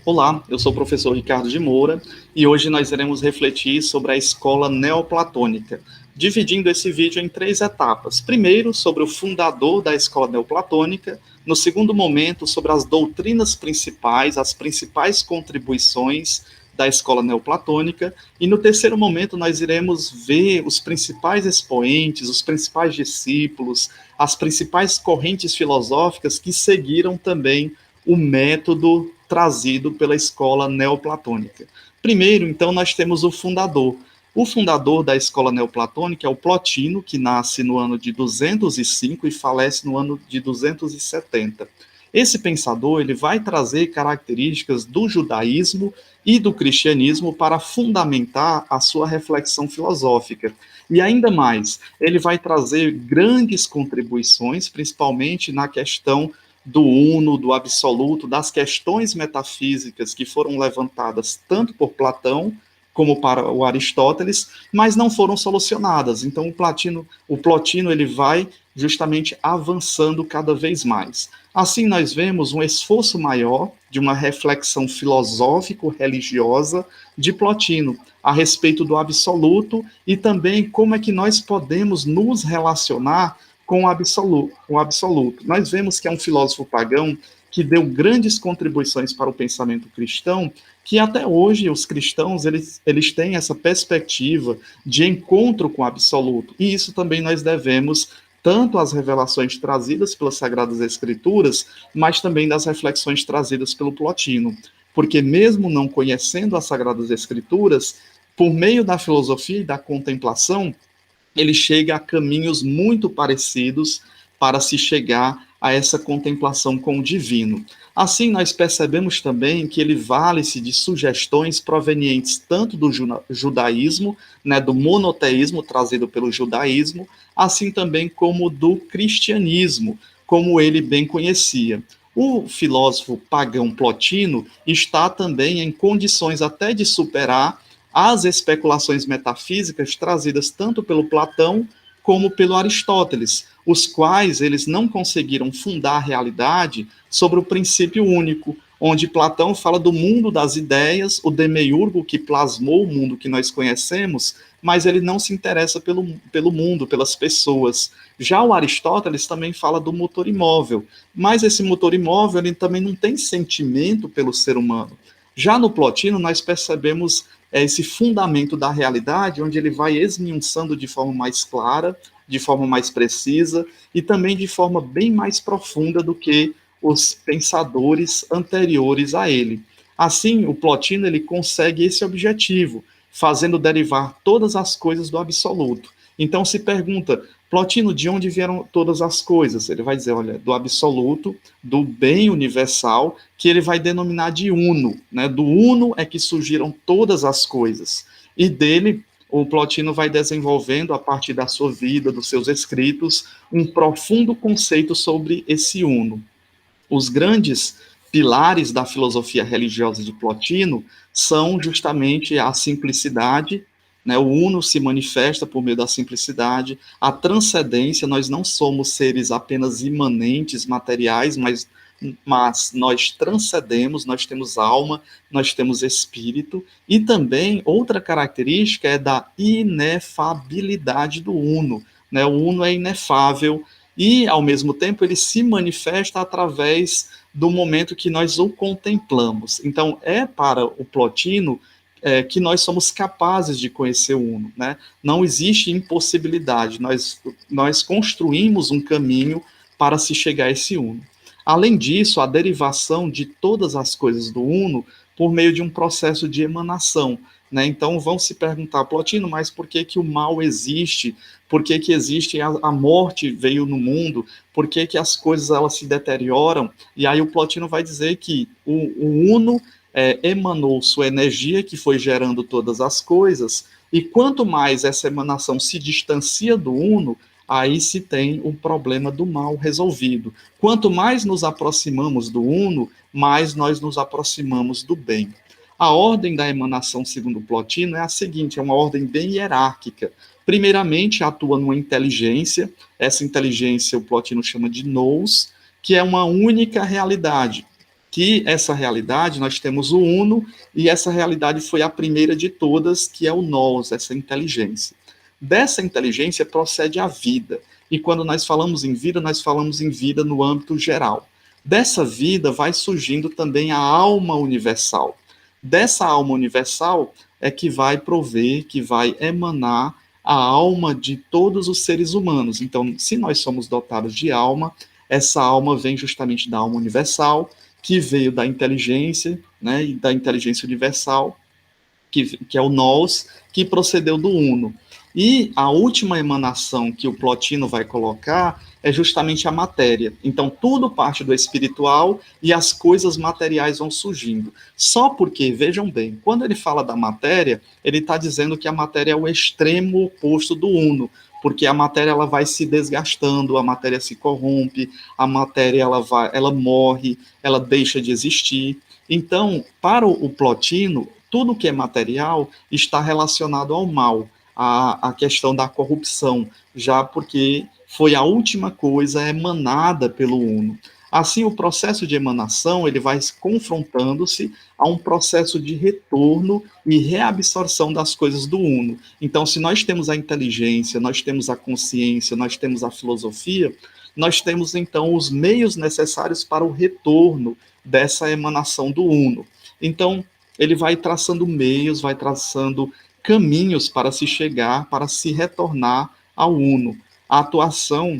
Olá, eu sou o professor Ricardo de Moura e hoje nós iremos refletir sobre a escola neoplatônica, dividindo esse vídeo em três etapas. Primeiro, sobre o fundador da escola neoplatônica. No segundo momento, sobre as doutrinas principais, as principais contribuições da escola neoplatônica. E no terceiro momento, nós iremos ver os principais expoentes, os principais discípulos, as principais correntes filosóficas que seguiram também o método trazido pela escola neoplatônica. Primeiro, então, nós temos o fundador. O fundador da escola neoplatônica é o Plotino, que nasce no ano de 205 e falece no ano de 270. Esse pensador ele vai trazer características do judaísmo e do cristianismo para fundamentar a sua reflexão filosófica. E ainda mais, ele vai trazer grandes contribuições, principalmente na questão do uno, do absoluto, das questões metafísicas que foram levantadas tanto por Platão como para o Aristóteles, mas não foram solucionadas. Então o Plotino ele vai justamente avançando cada vez mais. Assim nós vemos um esforço maior de uma reflexão filosófico-religiosa de Plotino a respeito do absoluto e também como é que nós podemos nos relacionar com o absoluto. Nós vemos que é um filósofo pagão que deu grandes contribuições para o pensamento cristão, que até hoje os cristãos eles têm essa perspectiva de encontro com o absoluto. E isso também nós devemos tanto às revelações trazidas pelas Sagradas Escrituras, mas também das reflexões trazidas pelo Plotino. Porque mesmo não conhecendo as Sagradas Escrituras, por meio da filosofia e da contemplação, ele chega a caminhos muito parecidos para se chegar a essa contemplação com o divino. Assim, nós percebemos também que ele vale-se de sugestões provenientes tanto do judaísmo, né, do monoteísmo trazido pelo judaísmo, assim também como do cristianismo, como ele bem conhecia. O filósofo pagão Plotino está também em condições até de superar as especulações metafísicas trazidas tanto pelo Platão como pelo Aristóteles, os quais eles não conseguiram fundar a realidade sobre o princípio único, onde Platão fala do mundo das ideias, o demiurgo que plasmou o mundo que nós conhecemos, mas ele não se interessa pelo mundo, pelas pessoas. Já o Aristóteles também fala do motor imóvel, mas esse motor imóvel ele também não tem sentimento pelo ser humano. Já no Plotino, nós percebemos esse fundamento da realidade, onde ele vai esmiuçando de forma mais clara, de forma mais precisa e também de forma bem mais profunda do que os pensadores anteriores a ele. Assim, o Plotino ele consegue esse objetivo, fazendo derivar todas as coisas do absoluto. Então se pergunta, Plotino, de onde vieram todas as coisas? Ele vai dizer, olha, do absoluto, do bem universal, que ele vai denominar de uno, né? Do uno é que surgiram todas as coisas. E dele, o Plotino vai desenvolvendo, a partir da sua vida, dos seus escritos, um profundo conceito sobre esse uno. Os grandes pilares da filosofia religiosa de Plotino são justamente a simplicidade, né? O uno se manifesta por meio da simplicidade, a transcendência, nós não somos seres apenas imanentes, materiais, mas nós transcendemos, nós temos alma, nós temos espírito, e também outra característica é da inefabilidade do uno, né? O uno é inefável, e, ao mesmo tempo, ele se manifesta através do momento que nós o contemplamos. Então, é para o Plotino que nós somos capazes de conhecer o Uno. Né? Não existe impossibilidade, nós construímos um caminho para se chegar a esse Uno. Além disso, a derivação de todas as coisas do Uno por meio de um processo de emanação. Né? Então, vão se perguntar, Plotino, mas por que, que o mal existe? Por que, que existe a morte veio no mundo? Por que, que as coisas elas se deterioram? E aí o Plotino vai dizer que o Uno emanou sua energia, que foi gerando todas as coisas, e quanto mais essa emanação se distancia do Uno, aí se tem o problema do mal resolvido. Quanto mais nos aproximamos do Uno, mais nós nos aproximamos do bem. A ordem da emanação, segundo Plotino, é a seguinte, é uma ordem bem hierárquica. Primeiramente, atua numa inteligência, essa inteligência o Plotino chama de nous, que é uma única realidade. que essa realidade, nós temos o uno, e essa realidade foi a primeira de todas, que é o nous, essa inteligência. Dessa inteligência procede a vida, e quando nós falamos em vida no âmbito geral. Dessa vida vai surgindo também a alma universal. Dessa alma universal é que vai prover, que vai emanar a alma de todos os seres humanos. Então, se nós somos dotados de alma, essa alma vem justamente da alma universal, que veio da inteligência, né, e da inteligência universal, que é o nous, que procedeu do uno. E a última emanação que o Plotino vai colocar é justamente a matéria. Então, tudo parte do espiritual e as coisas materiais vão surgindo. Só porque, vejam bem, quando ele fala da matéria, ele está dizendo que a matéria é o extremo oposto do uno, porque a matéria ela vai se desgastando, a matéria se corrompe, a matéria ela morre, ela deixa de existir. Então, para o Plotino, tudo que é material está relacionado ao mal, à questão da corrupção, já porque foi a última coisa emanada pelo uno. Assim, o processo de emanação ele vai confrontando-se a um processo de retorno e reabsorção das coisas do uno. Então, se nós temos a inteligência, nós temos a consciência, nós temos a filosofia, nós temos então os meios necessários para o retorno dessa emanação do uno. Então, ele vai traçando meios, vai traçando caminhos para se chegar, para se retornar ao uno. A atuação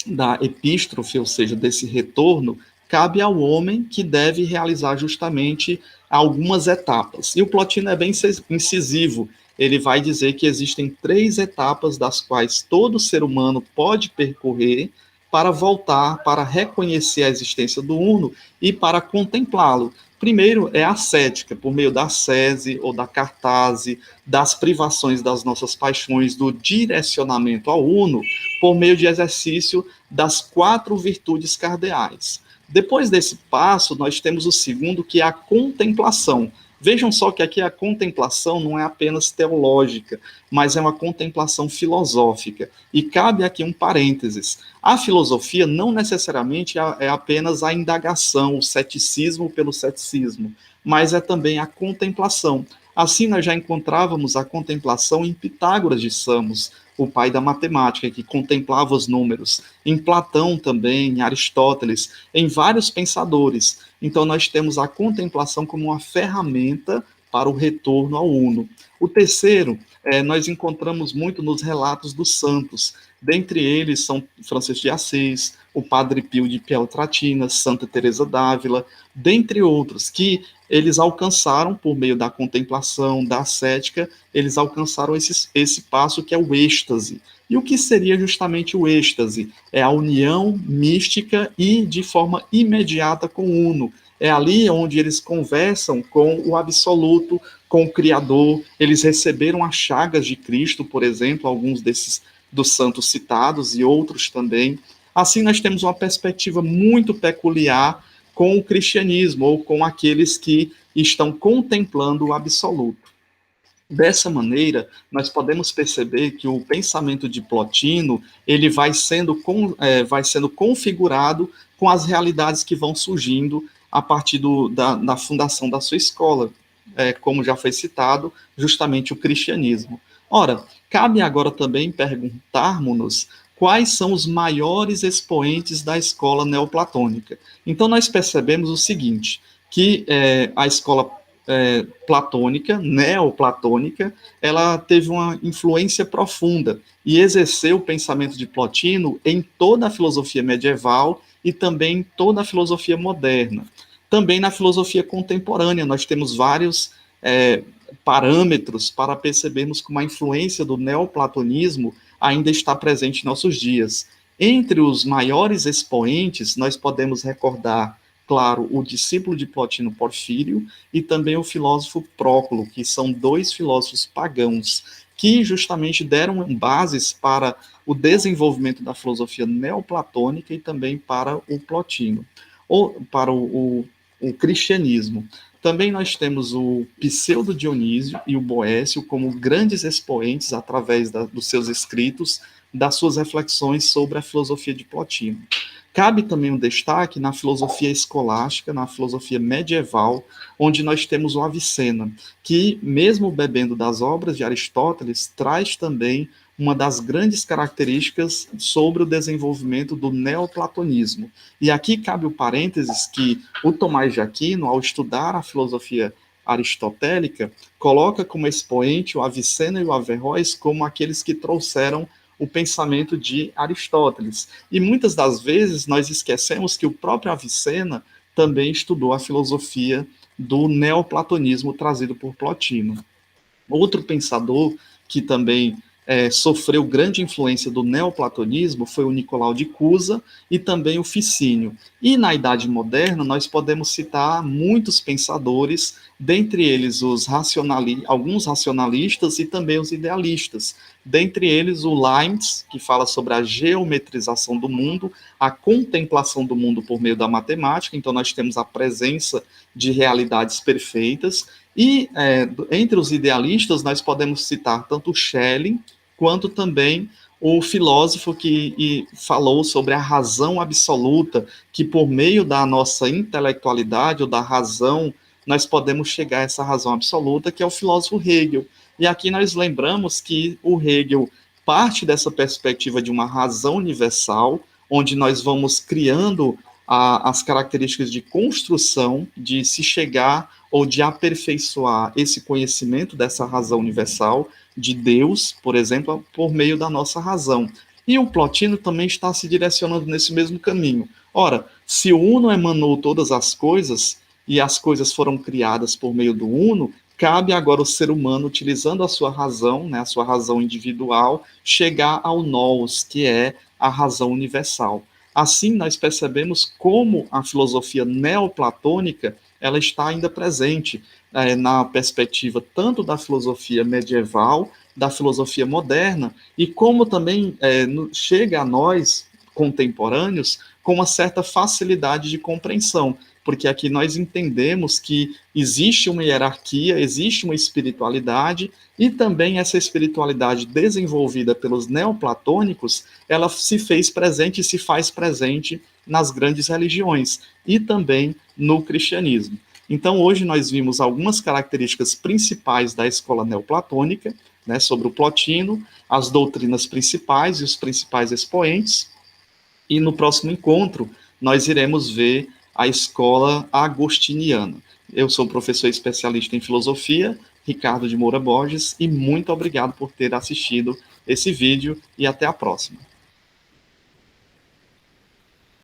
da epístrofe, ou seja, desse retorno, cabe ao homem que deve realizar justamente algumas etapas. E o Plotino é bem incisivo. Ele vai dizer que existem 3 etapas das quais todo ser humano pode percorrer para voltar, para reconhecer a existência do uno e para contemplá-lo. Primeiro é a ascética, por meio da ascese ou da cartase, das privações das nossas paixões, do direcionamento ao uno, por meio de exercício das 4 virtudes cardeais. Depois desse passo, nós temos o segundo, que é a contemplação. Vejam só que aqui a contemplação não é apenas teológica, mas é uma contemplação filosófica. E cabe aqui um parênteses. A filosofia não necessariamente é apenas a indagação, o ceticismo pelo ceticismo, mas é também a contemplação. Assim, nós já encontrávamos a contemplação em Pitágoras de Samos, o pai da matemática, que contemplava os números, em Platão também, em Aristóteles, em vários pensadores. Então, nós temos a contemplação como uma ferramenta para o retorno ao uno. O terceiro, nós encontramos muito nos relatos dos santos. Dentre eles são Francisco de Assis, o Padre Pio de Pietrelcina, Santa Teresa d'Ávila, dentre outros, que eles alcançaram, por meio da contemplação, da ascética, eles alcançaram esse passo que é o êxtase. E o que seria justamente o êxtase? É a união mística e de forma imediata com o uno. É ali onde eles conversam com o absoluto, com o Criador. Eles receberam as chagas de Cristo, por exemplo, alguns desses dos santos citados e outros também. Assim, nós temos uma perspectiva muito peculiar com o cristianismo, ou com aqueles que estão contemplando o absoluto. Dessa maneira, nós podemos perceber que o pensamento de Plotino ele vai sendo configurado com as realidades que vão surgindo a partir da fundação da sua escola, como já foi citado, justamente o cristianismo. Ora, cabe agora também perguntarmos-nos quais são os maiores expoentes da escola neoplatônica. Então, nós percebemos o seguinte, que a escola platônica, neoplatônica, ela teve uma influência profunda e exerceu o pensamento de Plotino em toda a filosofia medieval e também em toda a filosofia moderna. Também na filosofia contemporânea, nós temos vários parâmetros para percebermos como a influência do neoplatonismo ainda está presente em nossos dias. Entre os maiores expoentes, nós podemos recordar, claro, o discípulo de Plotino, Porfírio, e também o filósofo Próclo, que são 2 filósofos pagãos, que justamente deram bases para o desenvolvimento da filosofia neoplatônica e também para o Plotino, ou para o cristianismo. Também nós temos o Pseudo Dionísio e o Boécio como grandes expoentes, através dos seus escritos, das suas reflexões sobre a filosofia de Plotino. Cabe também um destaque na filosofia escolástica, na filosofia medieval, onde nós temos o Avicena, que, mesmo bebendo das obras de Aristóteles, traz também uma das grandes características sobre o desenvolvimento do neoplatonismo. E aqui cabe o parênteses que o Tomás de Aquino, ao estudar a filosofia aristotélica, coloca como expoente o Avicena e o Averroes como aqueles que trouxeram o pensamento de Aristóteles. E muitas das vezes nós esquecemos que o próprio Avicena também estudou a filosofia do neoplatonismo trazido por Plotino. Outro pensador que também sofreu grande influência do neoplatonismo foi o Nicolau de Cusa e também o Ficínio. E na Idade Moderna nós podemos citar muitos pensadores, dentre eles alguns racionalistas e também os idealistas. Dentre eles o Leibniz, que fala sobre a geometrização do mundo, a contemplação do mundo por meio da matemática, então nós temos a presença de realidades perfeitas, e entre os idealistas, nós podemos citar tanto Schelling, quanto também o filósofo que falou sobre a razão absoluta, que por meio da nossa intelectualidade ou da razão, nós podemos chegar a essa razão absoluta, que é o filósofo Hegel. E aqui nós lembramos que o Hegel parte dessa perspectiva de uma razão universal, onde nós vamos criando as características de construção, de se chegar ou de aperfeiçoar esse conhecimento dessa razão universal, de Deus, por exemplo, por meio da nossa razão. E o Plotino também está se direcionando nesse mesmo caminho. Ora, se o Uno emanou todas as coisas, e as coisas foram criadas por meio do Uno, cabe agora o ser humano, utilizando a sua razão, né, a sua razão individual, chegar ao nous, que é a razão universal. Assim, nós percebemos como a filosofia neoplatônica ela está ainda presente na perspectiva tanto da filosofia medieval, da filosofia moderna, e como também chega a nós, contemporâneos, com uma certa facilidade de compreensão, porque aqui nós entendemos que existe uma hierarquia, existe uma espiritualidade, e também essa espiritualidade desenvolvida pelos neoplatônicos, ela se fez presente e se faz presente nas grandes religiões, e também no cristianismo. Então, hoje nós vimos algumas características principais da escola neoplatônica, né, sobre o Plotino, as doutrinas principais e os principais expoentes, e no próximo encontro nós iremos ver a escola agostiniana. Eu sou professor especialista em filosofia, Ricardo de Moura Borges, e muito obrigado por ter assistido esse vídeo e até a próxima.